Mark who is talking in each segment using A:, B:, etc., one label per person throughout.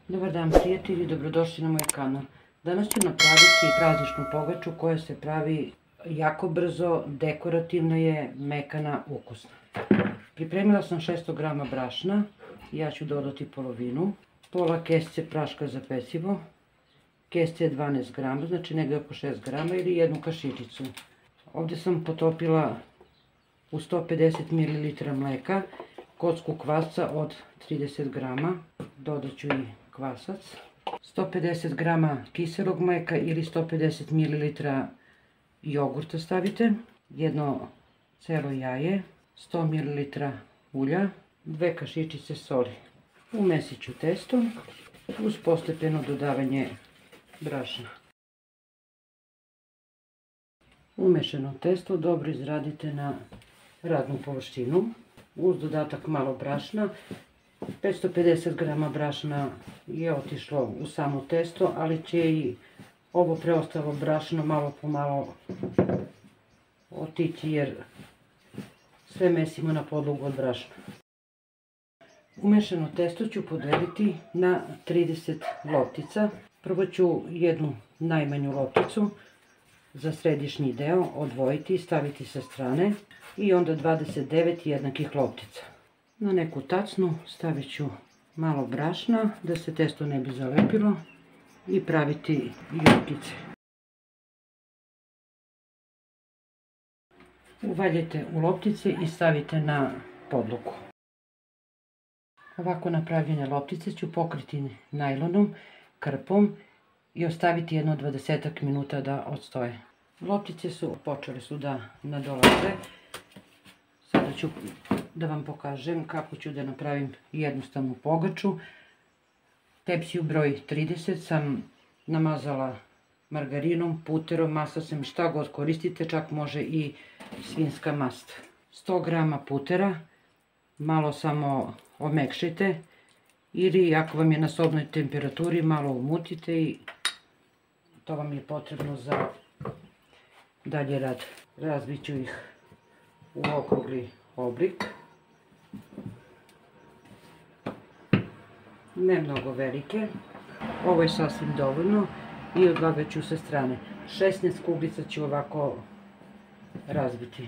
A: Dobar dan prijatelji, dobrodošli na moj kanal. Danas ću napraviti prazničnu pogaču koja se pravi jako brzo, dekorativna je, mekana, ukusna. Pripremila sam 600 g brašna, ja ću dodati polovinu, pola kesice praška za pecivo, kesice 12 g, znači negde oko 6 g ili jednu kašičicu. Ovdje sam potopila u 150 ml mleka, kocku kvasca od 30 g, dodat ću i kvasac, 150 g kiselog mleka ili 150 ml jogurta stavite, jedno celo jaje, 100 ml ulja, 2 kašičice soli. Umesit ću testo uz postepeno dodavanje brašna. Umešano testo dobro izradite na radnu površinu uz dodatak malo brašna. 550 g brašna je otišlo u samo testo, ali će i ovo preostalo brašno malo po malo otići jer sve mesimo na podlogu od brašna. Umešano testo ću podeliti na 30 loptica. Prvo ću jednu najmanju lopticu za središnji deo odvojiti i staviti sa strane i onda 29 jednakih loptica. Na neku tacnu stavit ću malo brašna da se testo ne bi zalepilo i praviti jukice. Uvaljite u loptice i stavite na podlogu. Ovako napravljene loptice ću pokriti najlonom, krpom i ostaviti jedno 20 minuta da odstoje. Loptice počele su da nadolaze. Sada ću da vam pokažem kako ću da napravim jednostavnu pogaču. Tepsiju broj 30 sam namazala margarinom, puterom, masacem, šta god koristite, čak može i svinjska mast. 100 g putera, malo samo omekšite ili ako vam je na sobnoj temperaturi malo umutite i to vam je potrebno za dalje rad. Razbit ću ih u okrugli oblik. Ne mnogo velike, ovo je sasvim dovoljno i odlagat ću sa strane. 16 kuglica ću ovako razbiti.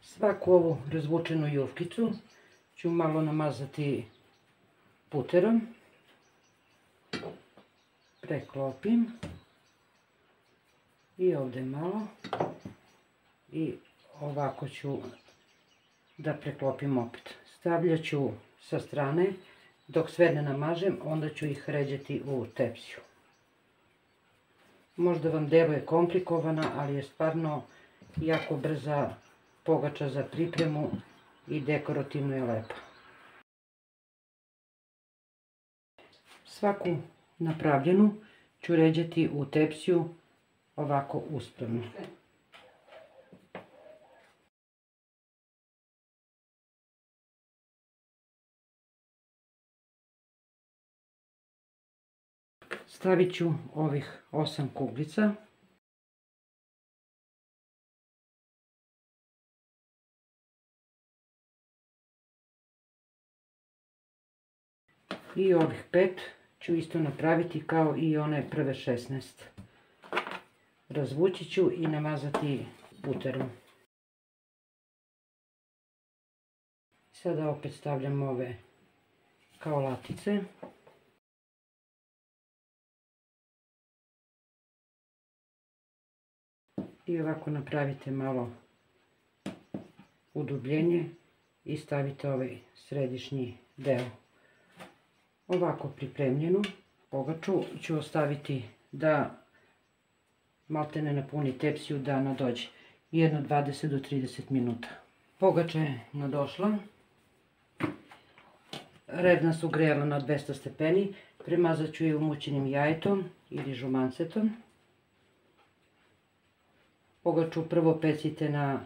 A: Svaku ovu razvučenu jufkicu ću malo namazati puterom, preklopim i ovdje malo i ovako ću da preklopim opet. Stavljat ću sa strane, dok sve ne namažem, onda ću ih ređati u tepsiju. Možda vam deluje komplikovana, ali je stvarno jako brza pogača za pripremu i dekorativno je lepa. Svaku napravljenu ću ređati u tepsiju ovako uspravno. Stavit ću ovih 8 kuglica. I ovih 5 ću isto napraviti kao i one prve 16. Razvući ću i namazati puterom. Sada opet stavljam ove kao latice. I ovako napravite malo udubljenje i stavite ovaj središnji deo. Ovako pripremljenu pogaču ću ostaviti da maltene napuni tepsiju da nadođe. Jedno 20 do 30 minuta. Pogača je nadošla. Revna su grejala na 200 stepeni. Premazat ću je umućenim jajetom ili žumancetom. Pogaču prvo pecite na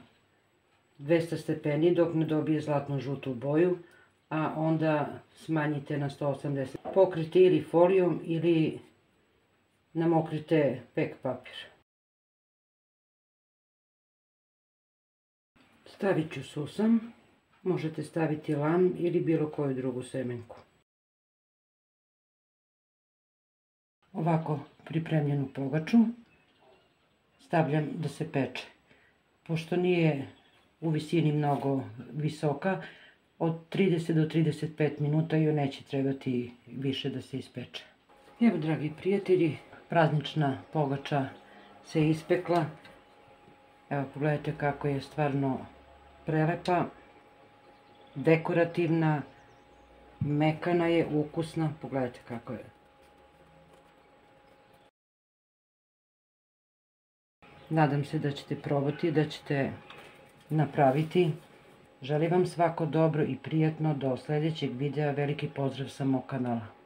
A: 200 stepeni dok ne dobije zlatno žutu boju, a onda smanjite na 180. Pokrite ili folijom ili namokrite pek papir. Stavit ću susam Možete staviti lan ili bilo koju drugu semenku. Ovako pripremljenu pogaču stavljam da se peče. Pošto nije u visini mnogo visoka, od 30 do 35 minuta joj neće trebati više da se ispeče. Evo, dragi prijatelji, praznična pogača se ispekla. Evo, pogledajte kako je stvarno prelepa, dekorativna, mekana je, ukusna. Pogledajte kako je. Nadam se da ćete probati, da ćete napraviti. Želim vam svako dobro i prijatno. Do sljedećeg videa. Veliki pozdrav sa mog kanala.